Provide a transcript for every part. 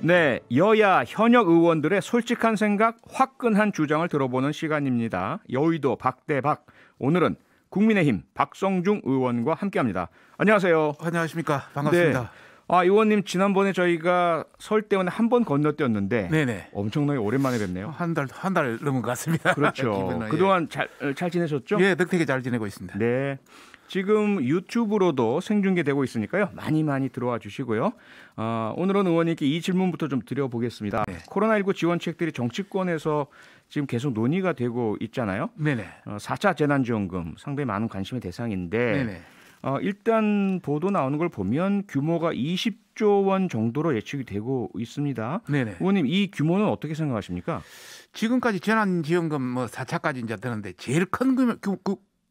네, 여야 현역 의원들의 솔직한 생각, 화끈한 주장을 들어보는 시간입니다. 여의도 박대박. 오늘은 국민의힘 박성중 의원과 함께합니다. 안녕하세요. 안녕하십니까. 반갑습니다. 네. 의원님 지난번에 저희가 설대원에 한 번 건너뛰었는데 네네. 엄청나게 오랜만에 뵙네요. 한 달 넘은 것 같습니다. 그렇죠. 그동안 잘 지내셨죠? 예, 넉넉히 잘 지내고 있습니다. 네. 지금 유튜브로도 생중계되고 있으니까요. 많이 들어와 주시고요. 오늘은 의원님께 이 질문부터 좀 드려보겠습니다. 네. 코로나19 지원책들이 정치권에서 지금 계속 논의가 되고 있잖아요. 네네. 4차 재난지원금 상당히 많은 관심의 대상인데 네네. 일단 보도 나오는 걸 보면 규모가 20조 원 정도로 예측이 되고 있습니다. 네네. 의원님 이 규모는 어떻게 생각하십니까? 지금까지 재난지원금 4차까지 이제 되는데 제일 큰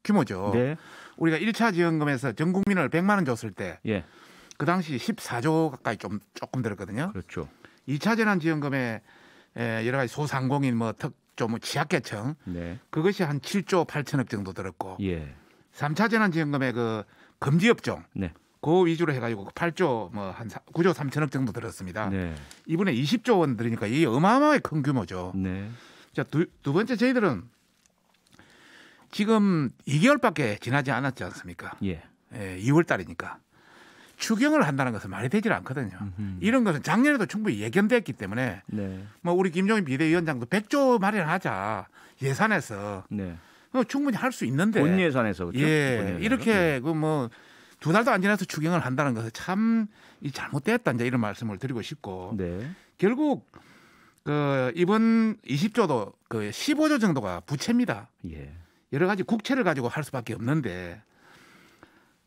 규모죠. 네. 우리가 1차 지원금에서 전 국민을 100만 원 줬을 때 그 당시 14조 가까이 조금 들었거든요. 그렇죠. 2차 재난지원금에 여러 가지 소상공인 특조 취약계층 그것이 한 7조 8천억 정도 들었고 3차 재난지원금에 그 금지업종 그 위주로 해가지고 8조 한 9조 3천억 정도 들었습니다. 이번에 20조 원 들으니까 이게 어마어마하게 큰 규모죠. 자, 두 번째 저희들은 지금 2개월밖에 지나지 않았지 않습니까? 2월 달이니까 추경을 한다는 것은 말이 되질 않거든요. 이런 것은 작년에도 충분히 예견됐기 때문에 우리 김종인 비대위원장도 100조 마련하자 예산에서 충분히 할 수 있는데 본 예산에서 그렇죠? 이렇게 두 달도 안 지나서 추경을 한다는 것은 참 잘못됐다 이제 이런 말씀을 드리고 싶고 결국 이번 20조도 15조 정도가 부채입니다. 여러 가지 국채를 가지고 할 수밖에 없는데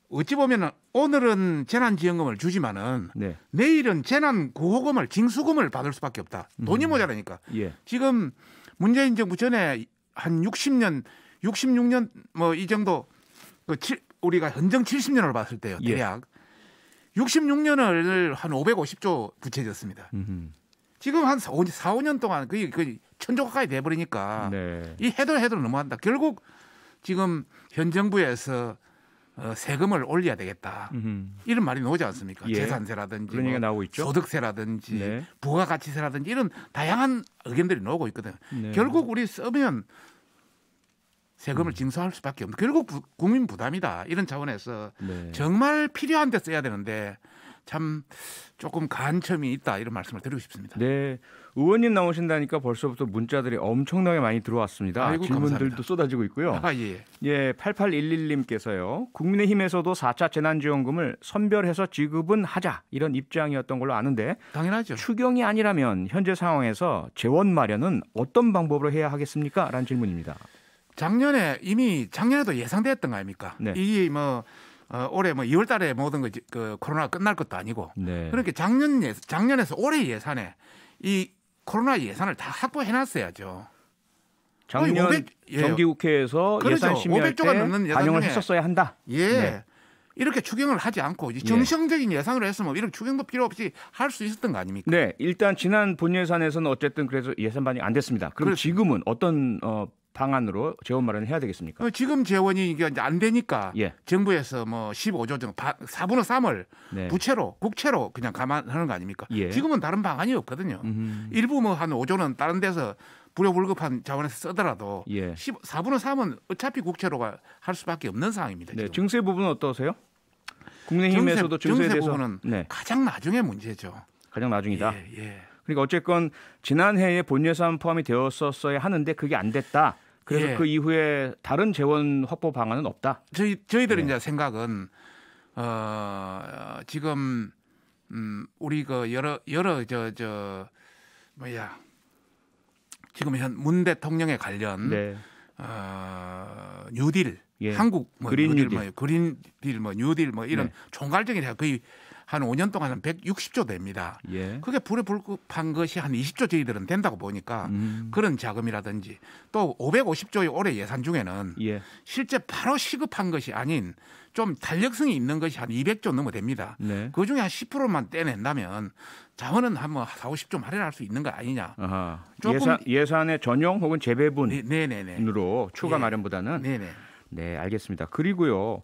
어찌 보면 오늘은 재난지원금을 주지만은 내일은 재난구호금을 징수금을 받을 수밖에 없다. 돈이 모자라니까. 지금 문재인 정부 전에 한 60년 66년 이 정도 우리가 헌정 70년을 봤을 때요. 대략 66년을 한 550조 부채졌습니다. 지금 한 4, 5년 동안 거의 천조 가까이 돼버리니까 이 해도 너무한다. 결국 지금 현 정부에서 세금을 올려야 되겠다. 이런 말이 나오지 않습니까? 재산세라든지 그런 나오고 있죠. 소득세라든지 부가가치세라든지 이런 다양한 의견들이 나오고 있거든요. 결국 우리 쓰면 세금을 징수할 수밖에 없는 결국 국민 부담이다. 이런 차원에서 정말 필요한 데 써야 되는데 참 조금 간첨이 있다. 이런 말씀을 드리고 싶습니다. 네. 의원님 나오신다니까 벌써부터 문자들이 엄청나게 많이 들어왔습니다. 아이고, 질문들도 감사합니다. 쏟아지고 있고요. 8811님께서요. 국민의힘에서도 4차 재난지원금을 선별해서 지급은 하자. 이런 입장이었던 걸로 아는데 당연하죠. 추경이 아니라면 현재 상황에서 재원 마련은 어떤 방법으로 해야 하겠습니까? 라는 질문입니다. 이미 작년에도 예상됐던 거 아닙니까? 이게 올해 2월 달에 모든 코로나가 끝날 것도 아니고 그러니까 작년에서 올해 예산에 이 코로나 예산을 다 확보해 놨어야죠. 작년 정기국회에서 예산 심의할 때 반영을 했었어야 한다. 이렇게 추경을 하지 않고 정상적인 예산으로 했으면 이런 추경도 필요 없이 할 수 있었던 거 아닙니까? 일단 지난 본예산에서는 어쨌든 그래서 예산 반영이 안 됐습니다. 그럼 지금은 어떤 방안으로 재원 마련을 해야 되겠습니까? 지금 재원이 이게 안 되니까 정부에서 15조 정도 4분의 3을 국채로 그냥 감안하는 거 아닙니까? 지금은 다른 방안이 없거든요. 일부 한 5조는 다른 데서 불효불급한 자원에서 쓰더라도 4분의 3은 어차피 국채로 할 수밖에 없는 상황입니다. 증세 부분은 어떠세요? 국민의힘에서도 증세에 대해서 부분은 가장 나중에 문제죠. 가장 나중이다. 그러니까 어쨌건 지난해에 본예산 포함이 되었었어야 하는데 그게 안 됐다. 그래서 그 이후에 다른 재원 확보 방안은 없다. 저희들 이제 생각은 지금 우리 여러 지금 현 문 대통령에 관련 뉴딜 한국 그린 뉴딜 뉴딜 이런 총괄적인 거의 한 5년 동안 한 160조 됩니다. 그게 불에 불급한 것이 한 20조 저희들은 된다고 보니까 그런 자금이라든지 또 550조의 올해 예산 중에는 실제 바로 시급한 것이 아닌 좀 탄력성이 있는 것이 한 200조 넘어 됩니다. 그중에 한 10%만 떼낸다면 자원은 한 4, 50조 마련할 수 있는 거 아니냐. 예산의 전용 혹은 재배분으로 추가 마련보다는. 네, 알겠습니다. 그리고요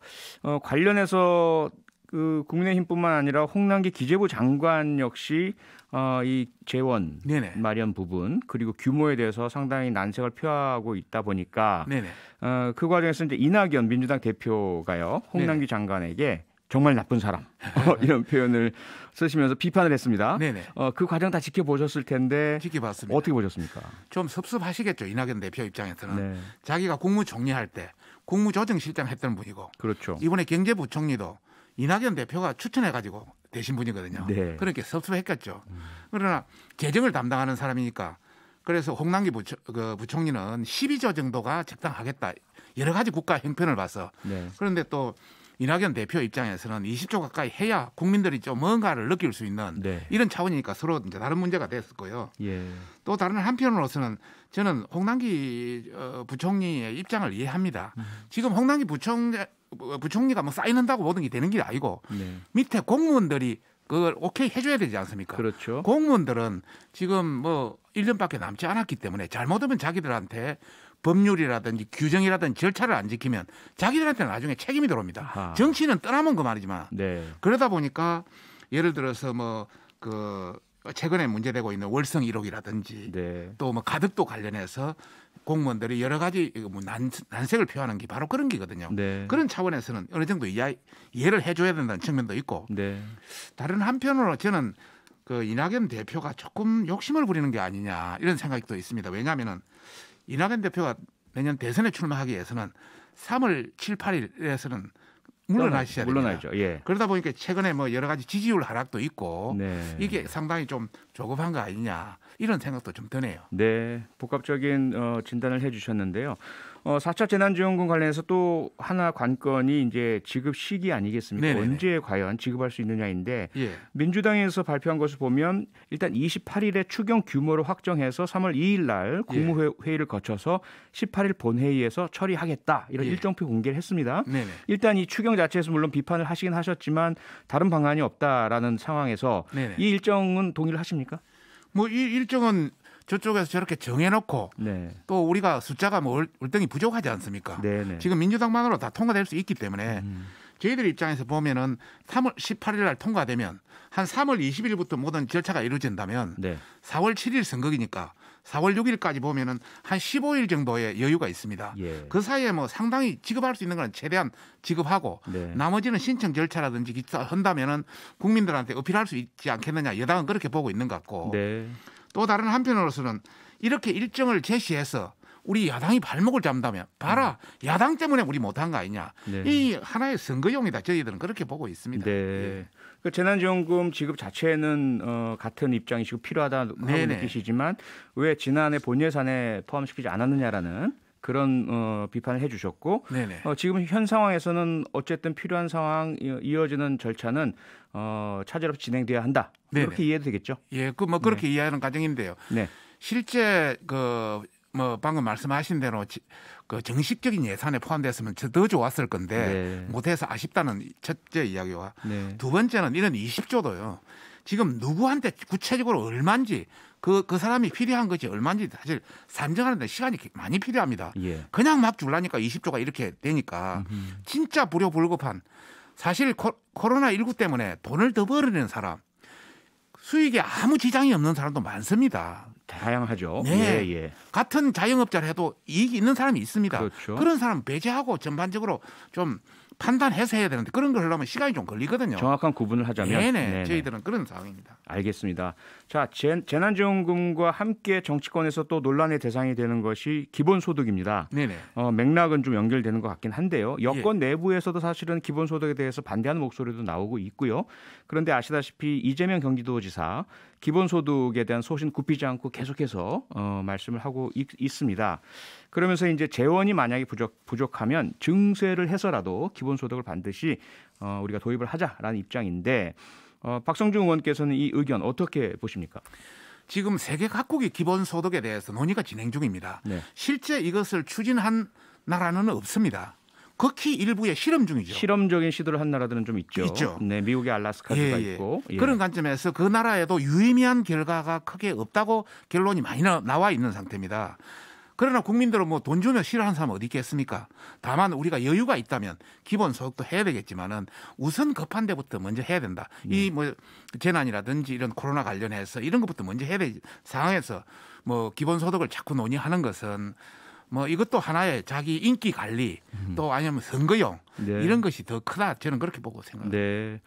관련해서 그 국민의힘뿐만 아니라 홍남기 기재부 장관 역시 이 재원 네네. 마련 부분 그리고 규모에 대해서 상당히 난색을 표하고 있다 보니까 네네. 그 과정에서 이제 이낙연 민주당 대표가요 홍남기 장관에게 정말 나쁜 사람 이런 표현을 쓰시면서 비판을 했습니다. 네네. 그 과정 다 지켜보셨을 텐데 지켜봤습니다. 어떻게 보셨습니까? 좀 섭섭하시겠죠. 이낙연 대표 입장에서는 네. 자기가 국무총리할 때 국무조정실장 했던 분이고 그렇죠. 이번에 경제부총리도 이낙연 대표가 추천해가지고 되신 분이거든요. 네. 그렇게 섭섭했겠죠. 그러나 재정을 담당하는 사람이니까 그래서 홍남기 부총리는 12조 정도가 적당하겠다. 여러 가지 국가 형편을 봐서. 네. 그런데 또 이낙연 대표 입장에서는 20조 가까이 해야 국민들이 좀 뭔가를 느낄 수 있는 네. 이런 차원이니까 서로 이제 다른 문제가 됐었고요. 예. 또 다른 한편으로서는 저는 홍남기 부총리의 입장을 이해합니다. 지금 홍남기 부총리가 뭐 사인한다고 모든 게 되는 게 아니고 네. 밑에 공무원들이 그걸 오케이 해줘야 되지 않습니까? 그렇죠. 공무원들은 지금 뭐 1년밖에 남지 않았기 때문에 잘못하면 자기들한테 법률이라든지 규정이라든지 절차를 안 지키면 자기들한테는 나중에 책임이 들어옵니다. 아하. 정치는 떠나면 그 말이지만 네. 그러다 보니까 예를 들어서 뭐 그 최근에 문제되고 있는 월성 1호기라든지 네. 또 뭐 가덕도 관련해서 공무원들이 여러 가지 뭐 난색을 표하는 게 바로 그런 게거든요. 네. 그런 차원에서는 어느 정도 이해를 해줘야 된다는 측면도 있고 네. 다른 한편으로 저는 그 이낙연 대표가 조금 욕심을 부리는 게 아니냐 이런 생각이 또 있습니다. 왜냐하면은 이낙연 대표가 내년 대선에 출마하기 위해서는 3월 7, 8일에서는 물러나셔야 됩니다. 물러나죠. 예. 그러다 보니까 최근에 뭐 여러 가지 지지율 하락도 있고 네. 이게 상당히 좀 조급한 거 아니냐 이런 생각도 좀 드네요. 네, 복합적인 진단을 해주셨는데요. 4차 재난지원금 관련해서 또 하나 관건이 이제 지급 시기 아니겠습니까? 네네네. 언제 과연 지급할 수 있느냐인데 예. 민주당에서 발표한 것을 보면 일단 28일에 추경 규모를 확정해서 3월 2일 날 국무회의를 거쳐서 18일 본회의에서 처리하겠다 이런 예. 일정표 공개를 했습니다. 네네. 일단 이 추경 자체에서 물론 비판을 하시긴 하셨지만 다른 방안이 없다라는 상황에서 네네. 이 일정은 동의를 하십니까? 뭐 이 일정은 저쪽에서 저렇게 정해놓고 네. 또 우리가 숫자가 뭐 월등히 부족하지 않습니까? 네네. 지금 민주당만으로 다 통과될 수 있기 때문에 저희들 입장에서 보면은 3월 18일 날 통과되면 한 3월 20일부터 모든 절차가 이루어진다면 네. 4월 7일 선거기니까 4월 6일까지 보면은 한 15일 정도의 여유가 있습니다. 예. 그 사이에 뭐 상당히 지급할 수 있는 건 최대한 지급하고 네. 나머지는 신청 절차라든지 기타 한다면은 국민들한테 어필할 수 있지 않겠느냐 여당은 그렇게 보고 있는 것 같고 네. 또 다른 한편으로서는 이렇게 일정을 제시해서 우리 야당이 발목을 잡는다면 봐라 야당 때문에 우리 못한 거 아니냐 네. 이 하나의 선거용이다 저희들은 그렇게 보고 있습니다. 네. 예. 그 재난지원금 지급 자체는 같은 입장이시고 필요하다고 네네. 느끼시지만 왜 지난해 본예산에 포함시키지 않았느냐라는 그런 비판을 해주셨고 네네. 지금 현 상황에서는 어쨌든 필요한 상황 이어지는 절차는 차질 없이 진행돼야 한다. 네네. 그렇게 이해도 되겠죠? 예, 그 뭐 그렇게 이해하는 과정인데요. 네. 실제 뭐 방금 말씀하신 대로 그 정식적인 예산에 포함됐으면 더 좋았을 건데 네. 못해서 아쉽다는 첫째 이야기와 네. 두 번째는 이런 20조도요. 지금 누구한테 구체적으로 얼마인지 그 사람이 필요한 것이 얼마인지 사실 산정하는데 시간이 많이 필요합니다. 예. 그냥 막 줄라니까 20조가 이렇게 되니까 진짜 불효불급한 사실 코로나19 때문에 돈을 더 벌어내는 사람 수익에 아무 지장이 없는 사람도 많습니다. 다양하죠. 네. 예, 예. 같은 자영업자를 해도 이익이 있는 사람이 있습니다. 그렇죠. 그런 사람 배제하고 전반적으로 좀 판단해서 해야 되는데 그런 걸 하려면 시간이 좀 걸리거든요. 정확한 구분을 하자면 네네. 네네. 저희들은 그런 상황입니다. 알겠습니다. 자, 재난지원금과 함께 정치권에서 또 논란의 대상이 되는 것이 기본소득입니다. 네네. 맥락은 좀 연결되는 것 같긴 한데요. 여권 내부에서도 사실은 기본소득에 대해서 반대하는 목소리도 나오고 있고요. 그런데 아시다시피 이재명 경기도지사 기본소득에 대한 소신 굽히지 않고 계속해서 말씀을 하고 있습니다. 그러면서 이제 재원이 만약에 부족하면 증세를 해서라도 기본소득을 반드시 우리가 도입을 하자라는 입장인데 박성중 의원께서는 이 의견 어떻게 보십니까? 지금 세계 각국의 기본소득에 대해서 논의가 진행 중입니다. 네. 실제 이것을 추진한 나라는 없습니다. 극히 일부의 실험 중이죠. 실험적인 시도를 한 나라들은 좀 있죠. 있죠. 네, 미국의 알라스카주가 있고 그런 관점에서 그 나라에도 유의미한 결과가 크게 없다고 결론이 많이 나와 있는 상태입니다. 그러나 국민들은 뭐 돈 주면 싫어하는 사람 어디 있겠습니까? 다만 우리가 여유가 있다면 기본소득도 해야 되겠지만은 우선 급한 데부터 먼저 해야 된다. 이 뭐 재난이라든지 이런 코로나 관련해서 이런 것부터 먼저 해야 될 상황에서 뭐 기본소득을 자꾸 논의하는 것은 뭐 이것도 하나의 자기 인기 관리 또 아니면 선거용 이런 것이 더 크다. 저는 그렇게 보고 생각합니다. 네.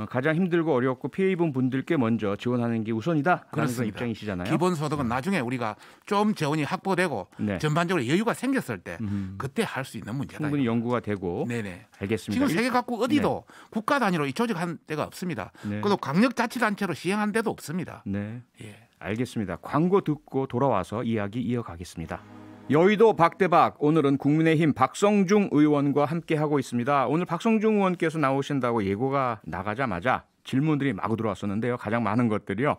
가장 힘들고 어렵고 피해 입은 분들께 먼저 지원하는 게 우선이다. 그런 입장이시잖아요. 기본소득은 나중에 우리가 좀 재원이 확보되고 전반적으로 여유가 생겼을 때 그때 할 수 있는 문제다. 충분히 연구가 되고. 네네. 알겠습니다. 지금 세계 각국 어디도 국가 단위로 이 조직한 데가 없습니다. 그리고 강력자치단체로 시행한 데도 없습니다. 네. 예. 알겠습니다. 광고 듣고 돌아와서 이야기 이어가겠습니다. 여의도 박대박, 오늘은 국민의힘 박성중 의원과 함께하고 있습니다. 오늘 박성중 의원께서 나오신다고 예고가 나가자마자 질문들이 마구 들어왔었는데요. 가장 많은 것들이요.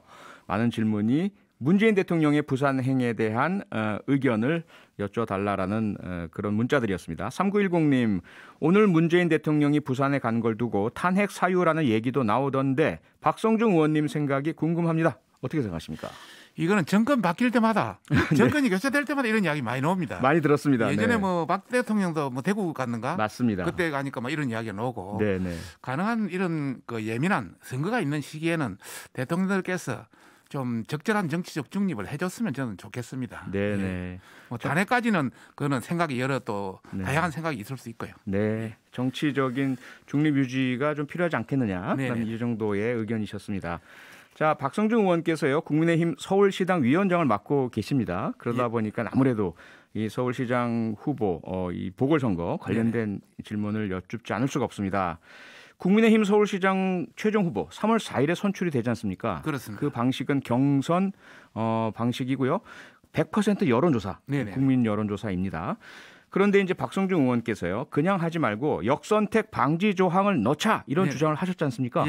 많은 질문이 문재인 대통령의 부산 행에 대한 의견을 여쭤달라라는 그런 문자들이었습니다. 3910님, 오늘 문재인 대통령이 부산에 간 걸 두고 탄핵 사유라는 얘기도 나오던데 박성중 의원님 생각이 궁금합니다. 어떻게 생각하십니까? 이거는 정권 바뀔 때마다 정권이 교체될 때마다 이런 이야기 많이 나옵니다. 많이 들었습니다. 예전에 뭐 박 대통령도 뭐 대구 갔는가? 맞습니다. 그때 가니까 막 이런 이야기가 나오고 가능한 이런 그 예민한 선거가 있는 시기에는 대통령들께서 좀 적절한 정치적 중립을 해줬으면 저는 좋겠습니다. 네네. 예. 뭐 단회까지는 그거는 생각이 여러 또 다양한 생각이 있을 수 있고요. 네. 정치적인 중립 유지가 좀 필요하지 않겠느냐? 이 정도의 의견이셨습니다. 자, 박성중 의원께서요, 국민의힘 서울시당 위원장을 맡고 계십니다. 그러다 보니까 아무래도 이 서울시장 후보, 이 보궐선거 관련된 질문을 여쭙지 않을 수가 없습니다. 국민의힘 서울시장 최종 후보 3월 4일에 선출이 되지 않습니까? 그렇습니다. 그 방식은 경선 방식이고요. 100% 여론조사, 국민 여론조사입니다. 그런데 이제 박성중 의원께서요, 그냥 하지 말고 역선택 방지 조항을 넣자 이런 주장을 하셨지 않습니까?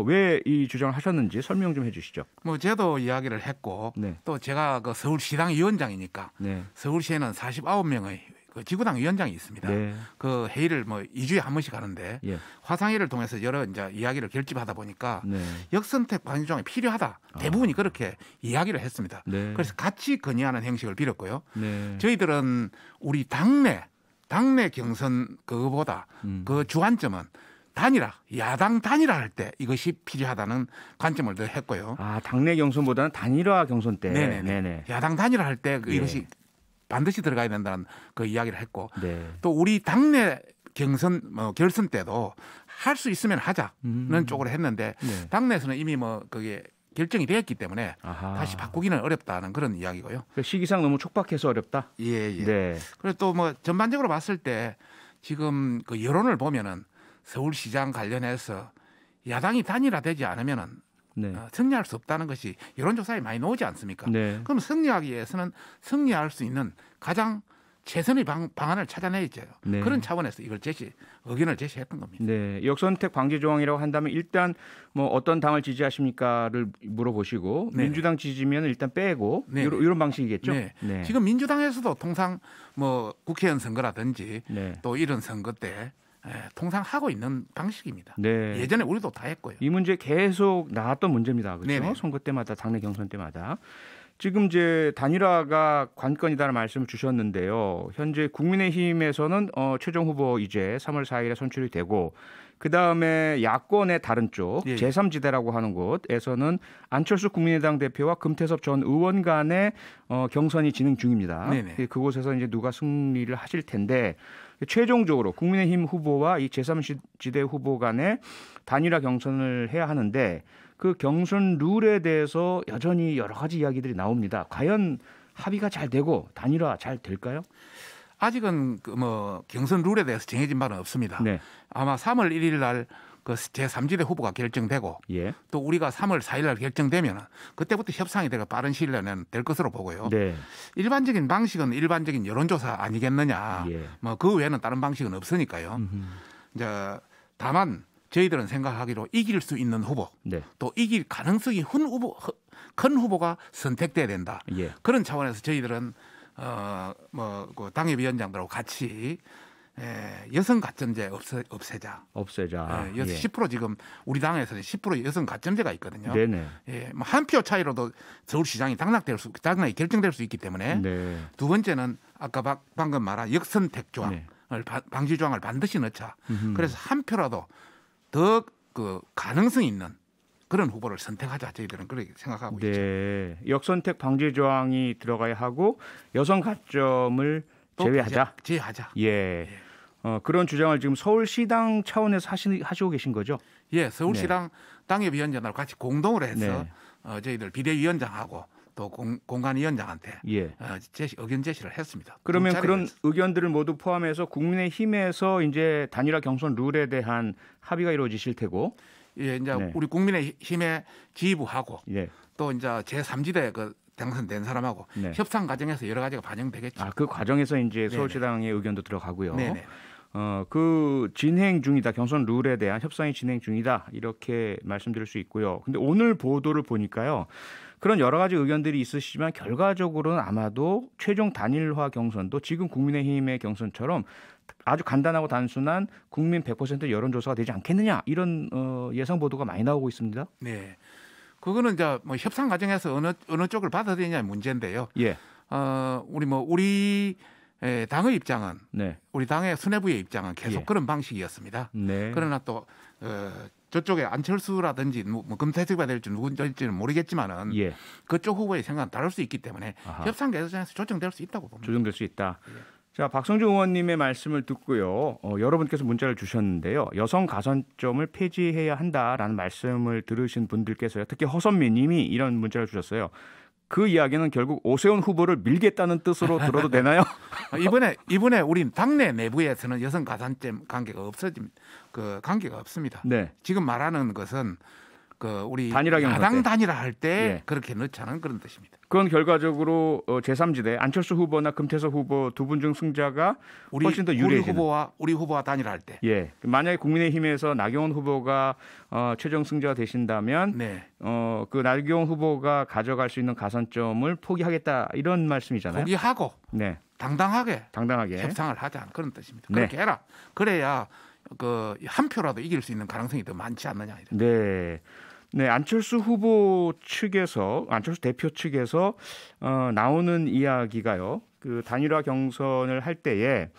왜 이 주장을 하셨는지 설명 좀 해주시죠. 뭐 저도 이야기를 했고 또 제가 그 서울시당 위원장이니까 서울시에는 49명의 그 지구당 위원장이 있습니다. 그 회의를 뭐 2주에 한 번씩 하는데 화상회의를 통해서 여러 이제 이야기를 결집하다 보니까 역선택 방지 조항이 필요하다. 대부분이 그렇게 이야기를 했습니다. 그래서 같이 건의하는 형식을 빌었고요. 저희들은 우리 당내 경선 그거보다 그 주관점은 단일화, 야당 단일화 할 때 이것이 필요하다는 관점을 더 했고요. 아, 당내 경선보다는 단일화 경선 때. 네네. 야당 단일화 할 때 이것이 반드시 들어가야 된다는 그 이야기를 했고 또 우리 당내 경선 결선 때도 할 수 있으면 하자는 쪽으로 했는데 당내에서는 이미 뭐 그게 결정이 되었기 때문에 다시 바꾸기는 어렵다는 그런 이야기고요. 시기상 너무 촉박해서 어렵다. 그리고 또 뭐 전반적으로 봤을 때 지금 그 여론을 보면은 서울시장 관련해서 야당이 단일화되지 않으면은 승리할 수 없다는 것이 여론조사에 많이 나오지 않습니까? 그럼 승리하기 위해서는 승리할 수 있는 가장 최선의 방안을 찾아내야죠. 그런 차원에서 이걸 의견을 제시했던 겁니다. 역선택 방지 조항이라고 한다면 일단 뭐 어떤 당을 지지하십니까를 물어보시고 민주당 지지면 일단 빼고 이런 방식이겠죠. 지금 민주당에서도 통상 뭐 국회의원 선거라든지 또 이런 선거 때 통상 하고 있는 방식입니다. 예전에 우리도 다 했고요. 이 문제 계속 나왔던 문제입니다. 그렇죠? 선거 때마다 당내 경선 때마다. 지금 이제 단일화가 관건이다라는 말씀을 주셨는데요. 현재 국민의힘에서는 최종 후보 이제 3월 4일에 선출이 되고 그다음에 야권의 다른 쪽 제3지대라고 하는 곳에서는 안철수 국민의당 대표와 금태섭 전 의원 간의 경선이 진행 중입니다. 그곳에서 이제 누가 승리를 하실 텐데 최종적으로 국민의힘 후보와 이 제3지대 후보 간의 단일화 경선을 해야 하는데 그 경선 룰에 대해서 여전히 여러 가지 이야기들이 나옵니다. 과연 합의가 잘 되고 단일화 잘 될까요? 아직은 그 뭐 경선 룰에 대해서 정해진 바는 없습니다. 아마 3월 1일 날 그 제3지대 후보가 결정되고 또 우리가 3월 4일 날 결정되면 그때부터 협상이 되고 빠른 시일 내는 될 것으로 보고요. 일반적인 방식은 일반적인 여론조사 아니겠느냐. 뭐 그 외에는 다른 방식은 없으니까요. 이제 다만 저희들은 생각하기로 이길 수 있는 후보 또 이길 가능성이 큰 후보가 선택돼야 된다. 그런 차원에서 저희들은 뭐 그 당협위원장들하고 같이 여성 가점제 없애자. 없애자. 예, 10% 지금 우리 당에서는 10% 여성 가점제가 있거든요. 네네. 예, 뭐 한 표 차이로도 서울시장이 당락이 결정될 수 있기 때문에 네. 두 번째는 아까 방금 말한 역선택 조항을 네. 방지 조항을 반드시 넣자. 그래서 한 표라도 더 그 가능성 있는 그런 후보를 선택하자. 저희들은 그렇게 생각하고 있죠. 네. 역선택 방지 조항이 들어가야 하고 여성 가점을 제외하자. 제외하자. 예. 그런 주장을 지금 서울시당 차원에서 하시고 계신 거죠? 예, 서울시당 당협위원장하고 같이 공동으로 해서 네. 저희들 비대위원장하고 또 공관위원장한테 예. 의견 제시를 했습니다. 그러면 그런 의견들을 모두 포함해서 국민의힘에서 이제 단일화 경선 룰에 대한 합의가 이루어지실 테고, 예, 이제 네. 우리 국민의힘에 지휘부하고 예. 또 이제 제3지대 그 당선된 사람하고 네. 협상 과정에서 여러 가지가 반영되겠죠. 그 과정에서 이제 서울시당의 의견도 들어가고요. 네네. 그 진행 중이다. 경선 룰에 대한 협상이 진행 중이다. 이렇게 말씀드릴 수 있고요. 근데 오늘 보도를 보니까요. 그런 여러 가지 의견들이 있으시지만 결과적으로는 아마도 최종 단일화 경선도 지금 국민의힘의 경선처럼 아주 간단하고 단순한 국민 100% 여론조사가 되지 않겠느냐. 이런 예상 보도가 많이 나오고 있습니다. 네. 그거는 이제 뭐 협상 과정에서 어느 쪽을 받아들이냐의 문제인데요. 예. 우리 당의 입장은 네. 우리 당의 수뇌부의 입장은 계속 예. 그런 방식이었습니다. 네. 그러나 또 저쪽에 안철수라든지 뭐 금태섭이가 될지 누군지는 모르겠지만은 예. 그쪽 후보의 생각은 다를 수 있기 때문에 아하. 협상 과정에서 조정될 수 있다고 봅니다. 조정될 수 있다. 예. 자, 박성준 의원님의 말씀을 듣고요. 여러분께서 문자를 주셨는데요. 여성 가산점을 폐지해야 한다라는 말씀을 들으신 분들께서요. 특히 허선미 님이 이런 문자를 주셨어요. 그 이야기는 결국 오세훈 후보를 밀겠다는 뜻으로 들어도 되나요? 이번에 우리 당내 내부에서는 여성 가산점 관계가 관계가 없습니다. 네. 지금 말하는 것은 우리 단일화 경선 야당 때. 단일화 할 때 예. 그렇게 넣자는 그런 뜻입니다. 그건 결과적으로 제3지대 안철수 후보나 금태섭 후보 두 분 중 승자가 훨씬 더 유리해지는. 우리 후보와 단일화할 때. 예. 만약에 국민의힘에서 나경원 후보가 최종 승자가 되신다면 네. 그 나경원 후보가 가져갈 수 있는 가산점을 포기하겠다 이런 말씀이잖아요. 포기하고 네. 당당하게 협상을 하자 그런 뜻입니다. 네. 그렇게 해라. 그래야 한 표라도 이길 수 있는 가능성이 더 많지 않느냐. 네. 네, 안철수 대표 측에서 나오는 이야기가요. 그 단일화 경선을 할 때에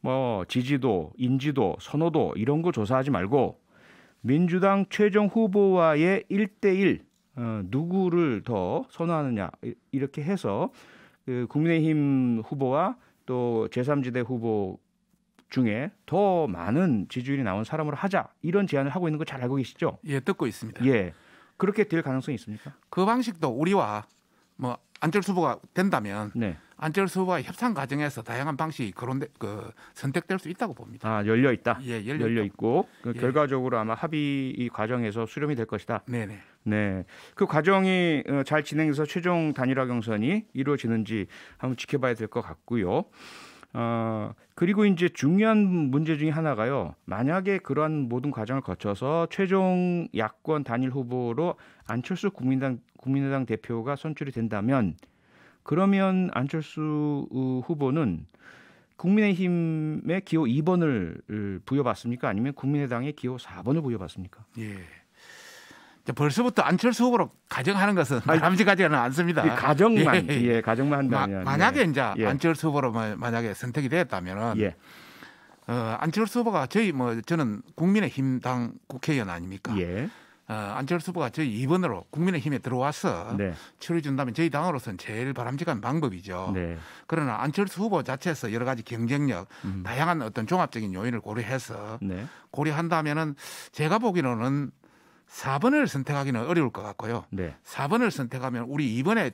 뭐 지지도, 인지도, 선호도 이런 거 조사하지 말고 민주당 최종 후보와의 1대1 누구를 더 선호하느냐 이렇게 해서 그 국민의힘 후보와 또 제3지대 후보 중에 더 많은 지지율이 나온 사람으로 하자 이런 제안을 하고 있는 거 잘 알고 계시죠? 예, 듣고 있습니다. 예, 그렇게 될 가능성이 있습니까? 그 방식도 우리와 뭐 안철수 후보가 된다면 네. 안철수 후보와 협상 과정에서 다양한 방식이 선택될 수 있다고 봅니다. 열려 있다. 예, 열려 있고 예. 결과적으로 아마 합의 과정에서 수렴이 될 것이다. 네네. 네, 그 과정이 잘 진행돼서 최종 단일화 경선이 이루어지는지 한번 지켜봐야 될 것 같고요. 그리고 이제 중요한 문제 중에 하나가요. 만약에 그러한 모든 과정을 거쳐서 최종 야권 단일 후보로 안철수 국민의당 대표가 선출이 된다면 그러면 안철수 후보는 국민의힘의 기호 2번을 부여받습니까? 아니면 국민의당의 기호 4번을 부여받습니까? 예. 벌써부터 안철수 후보로 가정하는 것은 바람직하지는 않습니다. 가정만 가정만 한다면 만약에 이제 안철수 후보로 만약에 선택이 되었다면은 안철수 후보가 저는 국민의힘 당 국회의원 아닙니까? 예. 안철수 후보가 저희 2번으로 국민의힘에 들어와서 치료해 준다면 저희 당으로서는 제일 바람직한 방법이죠. 네. 그러나 안철수 후보 자체에서 여러 가지 경쟁력, 다양한 어떤 종합적인 요인을 고려해서 고려한다면은 제가 보기로는 4번을 선택하기는 어려울 것 같고요. 네. 4번을 선택하면 우리 이번에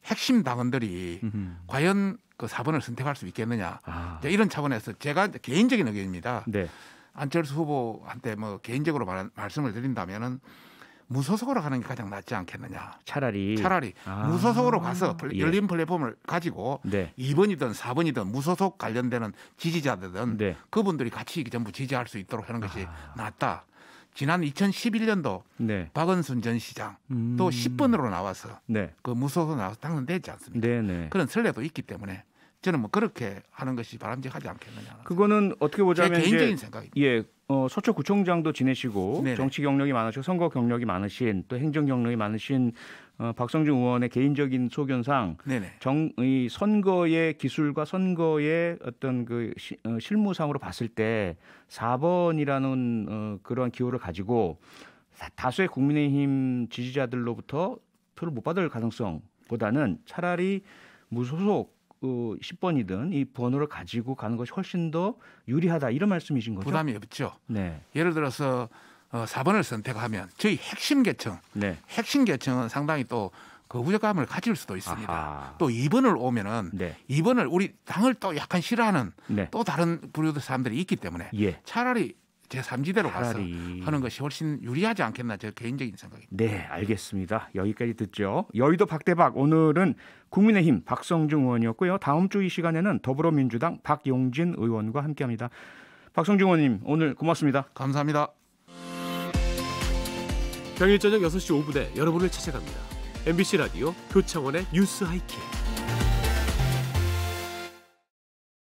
핵심 당원들이 과연 그 4번을 선택할 수 있겠느냐. 이런 차원에서 제가 개인적인 의견입니다. 네. 안철수 후보한테 뭐 개인적으로 말씀을 드린다면은 무소속으로 가는 게 가장 낫지 않겠느냐. 차라리 무소속으로 가서 열린 플랫폼을 가지고 2번이든 4번이든 무소속 관련되는 지지자들은 그분들이 같이 전부 지지할 수 있도록 하는 것이 낫다. 지난 2011년도 박원순 전 시장 또 10번으로 나와서 그 무소속 나와서 당선되지 않습니까? 그런 선례도 있기 때문에 저는 뭐 그렇게 하는 것이 바람직하지 않겠느냐. 그거는 어떻게 보자면 제 개인적인 생각입니다. 예, 서초구청장도 지내시고 네네. 정치 경력이 많으시고 선거 경력이 많으신 또 행정 경력이 많으신 박성중 의원의 개인적인 소견상 네네. 이 선거의 기술과 선거의 어떤 실무상으로 봤을 때 4번이라는 그러한 기호를 가지고 다수의 국민의힘 지지자들로부터 표를 못 받을 가능성보다는 차라리 무소속 10번이든 이 번호를 가지고 가는 것이 훨씬 더 유리하다 이런 말씀이신 거죠? 부담이 없죠. 네. 예를 들어서 4번을 선택하면 저희 핵심 계층은 상당히 또 거부감을 가질 수도 있습니다. 아하. 또 2번을 오면은 네. 2번을 우리 당을 또 약간 싫어하는 네. 또 다른 부류의 사람들이 있기 때문에 예. 차라리 제3지대로 가서 차라리. 하는 것이 훨씬 유리하지 않겠나 제 개인적인 생각입니다. 네, 알겠습니다. 여기까지 듣죠. 여의도 박대박 오늘은 국민의힘 박성중 의원이었고요. 다음 주 이 시간에는 더불어민주당 박용진 의원과 함께합니다. 박성중 의원님 오늘 고맙습니다. 감사합니다. 평일 저녁 6시 5분에 여러분을 찾아갑니다. MBC 라디오 표창원의 뉴스 하이킥.